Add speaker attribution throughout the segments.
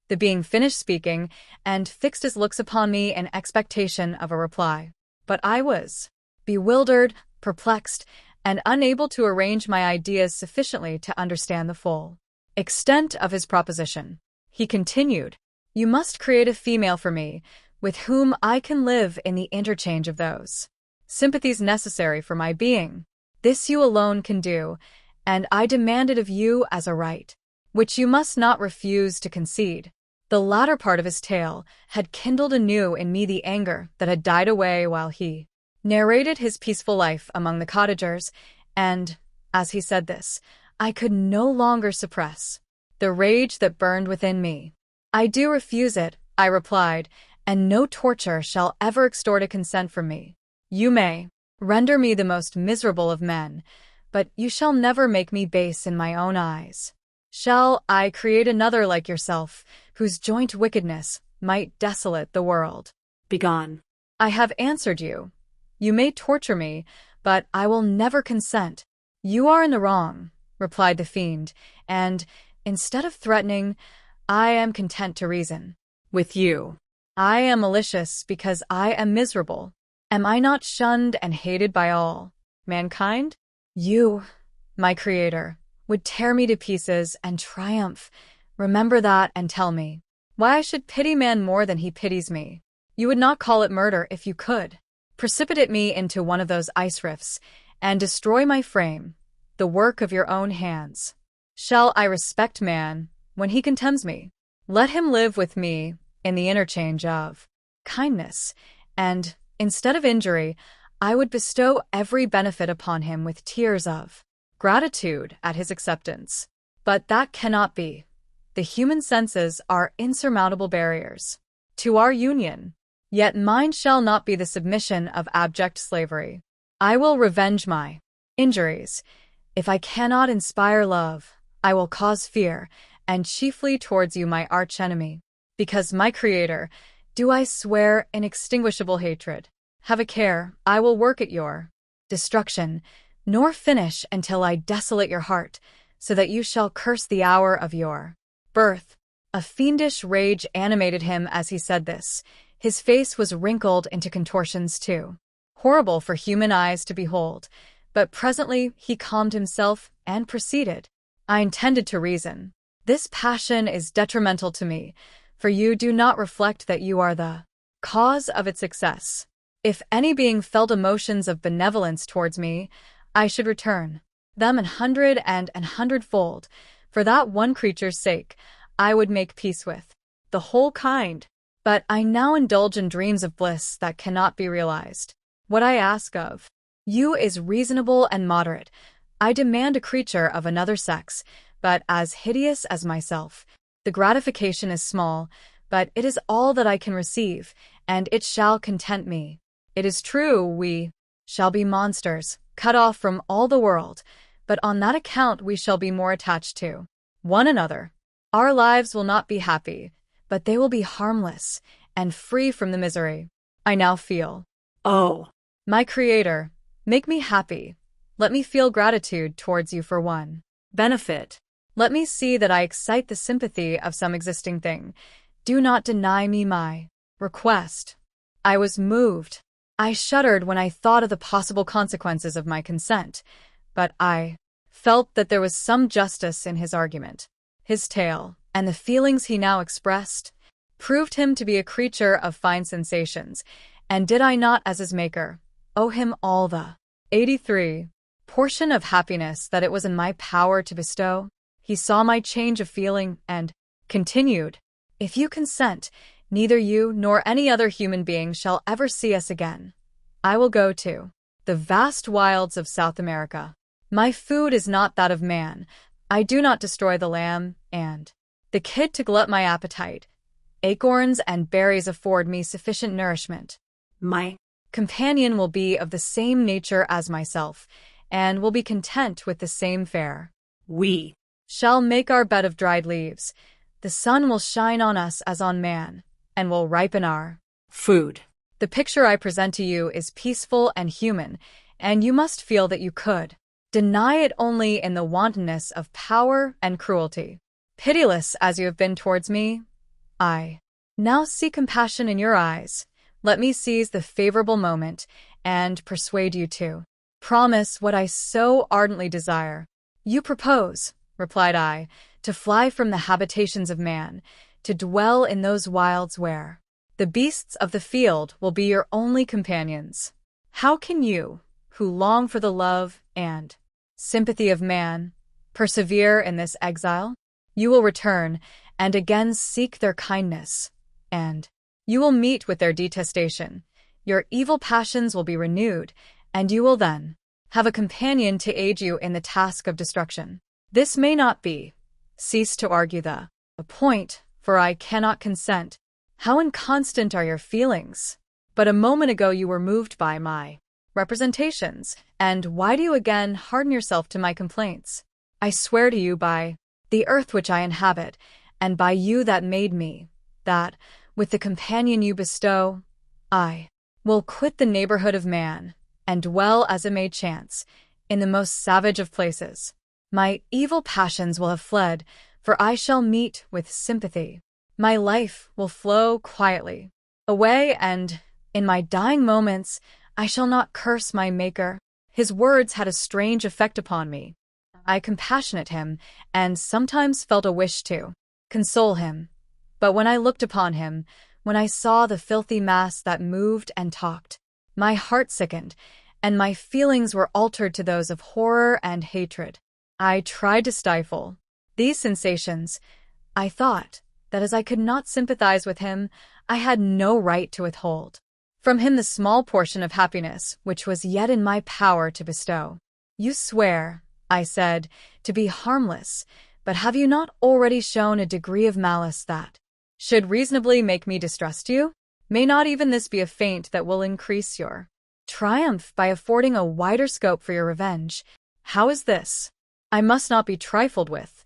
Speaker 1: The being finished speaking and fixed his looks upon me in expectation of a reply. But I was bewildered, perplexed, and unable to arrange my ideas sufficiently to understand the full extent of his proposition. He continued, "You must create a female for me, with whom I can live in the interchange of those sympathies necessary for my being. This you alone can do, and I demand it of you as a right, which you must not refuse to concede." The latter part of his tale had kindled anew in me the anger that had died away while he narrated his peaceful life among the cottagers, and, as he said this, I could no longer suppress the rage that burned within me. "I do refuse it," I replied, "and no torture shall ever extort a consent from me. You may render me the most miserable of men, but you shall never make me base in my own eyes. Shall I create another like yourself, whose joint wickedness might desolate the world? Begone." "I have answered you. You may torture me, but I will never consent." "You are in the wrong," replied the fiend, "and, instead of threatening, I am content to reason with you. I am malicious because I am miserable. Am I not shunned and hated by all mankind? You, my creator, would tear me to pieces and triumph. Remember that and tell me why I should pity man more than he pities me. You would not call it murder if you could. Precipitate me into one of those ice rifts and destroy my frame, the work of your own hands. Shall I respect man when he contemns me? Let him live with me in the interchange of kindness, and, instead of injury, I would bestow every benefit upon him with tears of gratitude at his acceptance. But that cannot be. The human senses are insurmountable barriers to our union. Yet mine shall not be the submission of abject slavery. I will revenge my injuries. If I cannot inspire love, I will cause fear, and chiefly towards you, my archenemy. Because my creator, do I swear inextinguishable hatred. Have a care, I will work at your destruction, nor finish until I desolate your heart, so that you shall curse the hour of your birth." A fiendish rage animated him as he said this. His face was wrinkled into contortions too horrible for human eyes to behold, but presently he calmed himself and proceeded. "I intended to reason. This passion is detrimental to me, for you do not reflect that you are the cause of its success. If any being felt emotions of benevolence towards me, I should return them 100 and 100-fold. For that one creature's sake, I would make peace with the whole kind. But I now indulge in dreams of bliss that cannot be realized. What I ask of you is reasonable and moderate. I demand a creature of another sex, but as hideous as myself. The gratification is small, but it is all that I can receive, and it shall content me. It is true we shall be monsters, cut off from all the world, but on that account we shall be more attached to one another. Our lives will not be happy, but they will be harmless and free from the misery I now feel. Oh, my Creator, make me happy. Let me feel gratitude towards you for one benefit. Let me see that I excite the sympathy of some existing thing. Do not deny me my request." I was moved. I shuddered when I thought of the possible consequences of my consent, but I felt that there was some justice in his argument. His tale, and the feelings he now expressed, proved him to be a creature of fine sensations, and did I not, as his maker, owe him all the 83 portion of happiness that it was in my power to bestow? He saw my change of feeling and continued, "If you consent, neither you nor any other human being shall ever see us again. I will go to the vast wilds of South America. My food is not that of man. I do not destroy the lamb and the kid to glut my appetite. Acorns and berries afford me sufficient nourishment. My companion will be of the same nature as myself, and will be content with the same fare. We shall make our bed of dried leaves. The sun will shine on us as on man, and will ripen our food. The picture I present to you is peaceful and human, and you must feel that you could deny it only in the wantonness of power and cruelty. Pitiless as you have been towards me, I now see compassion in your eyes. Let me seize the favorable moment and persuade you to promise what I so ardently desire. You propose, replied I, to fly from the habitations of man, to dwell in those wilds where the beasts of the field will be your only companions. How can you, who long for the love and sympathy of man, persevere in this exile? You will return and again seek their kindness, and you will meet with their detestation. Your evil passions will be renewed, and you will then have a companion to aid you in the task of destruction. This may not be. Cease to argue the point, for I cannot consent. How inconstant are your feelings? But a moment ago you were moved by my representations, and why do you again harden yourself to my complaints? I swear to you by the earth which I inhabit, and by you that made me, that, with the companion you bestow, I will quit the neighborhood of man, and dwell as it may chance, in the most savage of places. My evil passions will have fled, for I shall meet with sympathy. My life will flow quietly away, and, in my dying moments, I shall not curse my Maker. His words had a strange effect upon me. I compassionated him, and sometimes felt a wish to console him. But when I looked upon him, when I saw the filthy mass that moved and talked, my heart sickened, and my feelings were altered to those of horror and hatred. I tried to stifle these sensations. I thought that as I could not sympathize with him, I had no right to withhold from him the small portion of happiness which was yet in my power to bestow. You swear, I said, to be harmless, but have you not already shown a degree of malice that should reasonably make me distrust you? May not even this be a feint that will increase your triumph by affording a wider scope for your revenge? How is this? I must not be trifled with,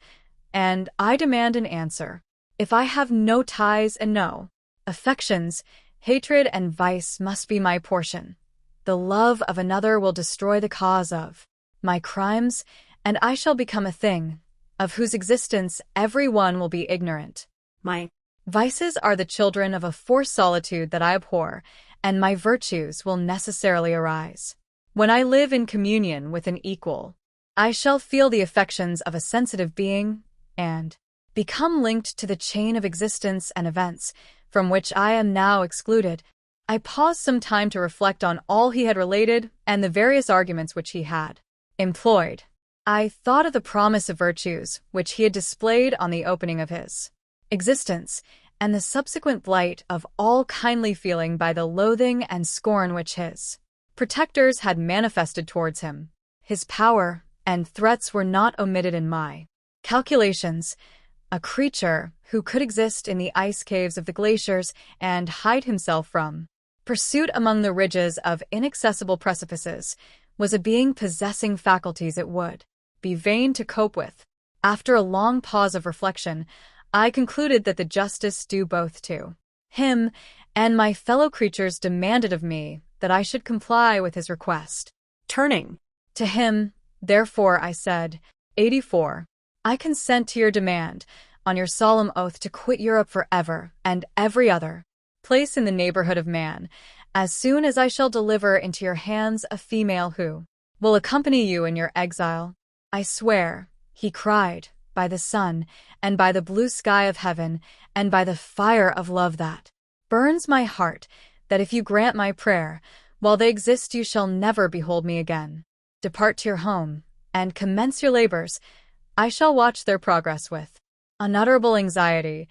Speaker 1: and I demand an answer. If I have no ties and no affections, hatred and vice must be my portion. The love of another will destroy the cause of my crimes, and I shall become a thing of whose existence every one will be ignorant. My vices are the children of a forced solitude that I abhor, and my virtues will necessarily arise. When I live in communion with an equal, I shall feel the affections of a sensitive being, and become linked to the chain of existence and events from which I am now excluded. I paused some time to reflect on all he had related and the various arguments which he had employed. I thought of the promise of virtues which he had displayed on the opening of his existence, and the subsequent blight of all kindly feeling by the loathing and scorn which his protectors had manifested towards him. His power and threats were not omitted in my calculations. A creature who could exist in the ice caves of the glaciers and hide himself from pursuit among the ridges of inaccessible precipices was a being possessing faculties it would be vain to cope with. After a long pause of reflection, I concluded that the justice due both to him and my fellow creatures demanded of me that I should comply with his request. Turning to him, therefore, I said, 84. I consent to your demand, on your solemn oath to quit Europe forever and every other place in the neighborhood of man, as soon as I shall deliver into your hands a female who will accompany you in your exile. I swear, he cried, by the sun, and by the blue sky of heaven, and by the fire of love that burns my heart, that if you grant my prayer, while they exist you shall never behold me again. Depart to your home, and commence your labors. I shall watch their progress with unutterable anxiety,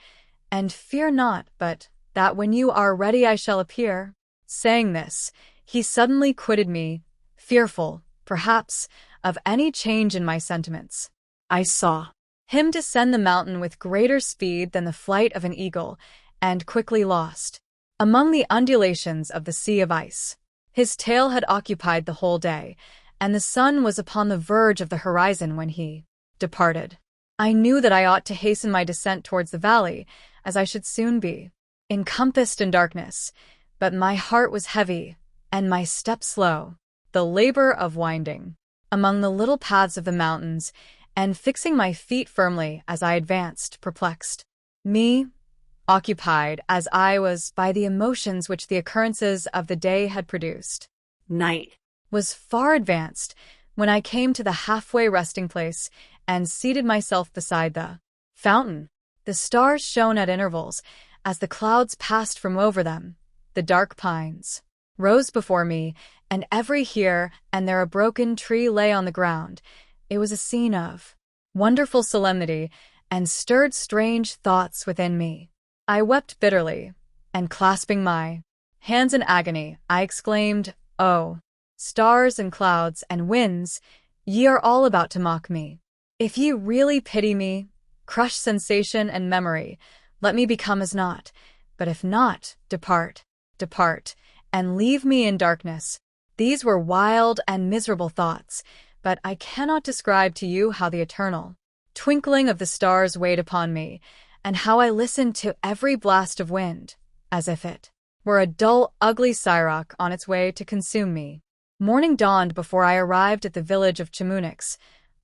Speaker 1: and fear not but that when you are ready I shall appear. Saying this, he suddenly quitted me, fearful, perhaps, of any change in my sentiments. I saw him descend the mountain with greater speed than the flight of an eagle, and quickly lost among the undulations of the sea of ice. His tail had occupied the whole day, and the sun was upon the verge of the horizon when he departed. I knew that I ought to hasten my descent towards the valley, as I should soon be encompassed in darkness, but my heart was heavy, and my step slow. The labor of winding among the little paths of the mountains, and fixing my feet firmly as I advanced, perplexed me. occupied as I was by the emotions which the occurrences of the day had produced.
Speaker 2: Night
Speaker 1: Was far advanced when I came to the halfway resting place and seated myself beside the fountain. The stars shone at intervals as the clouds passed from over them. The dark pines rose before me, and every here and there a broken tree lay on the ground. It was a scene of wonderful solemnity and stirred strange thoughts within me. I wept bitterly, and clasping my hands in agony, I exclaimed, "Oh, stars and clouds and winds, ye are all about to mock me. If ye really pity me, crush sensation and memory, let me become as naught. But if not, depart, depart, and leave me in darkness." These were wild and miserable thoughts, but I cannot describe to you how the eternal twinkling of the stars weighed upon me, and how I listened to every blast of wind, as if it were a dull, ugly siroc on its way to consume me. Morning dawned before I arrived at the village of Chamonix.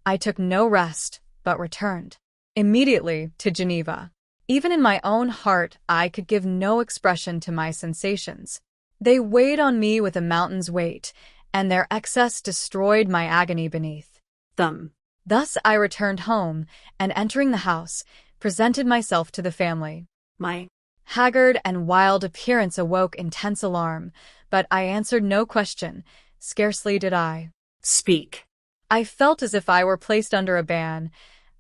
Speaker 1: I took no rest, but returned immediately to Geneva. Even in my own heart, I could give no expression to my sensations. They weighed on me with a mountain's weight, and their excess destroyed my agony beneath them. Thus I returned home, and entering the house, presented myself to the family. My haggard and wild appearance awoke intense alarm, but I answered no question. Scarcely did I
Speaker 2: speak.
Speaker 1: I felt as if I were placed under a ban,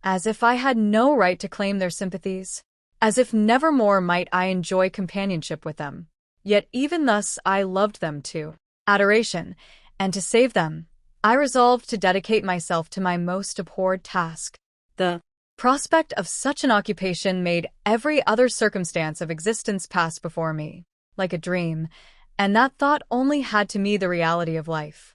Speaker 1: as if I had no right to claim their sympathies, as if nevermore might I enjoy companionship with them. Yet even thus I loved them to adoration, and to save them, I resolved to dedicate myself to my most abhorred task. The prospect of such an occupation made every other circumstance of existence pass before me, like a dream, and that thought only had to me the reality of life.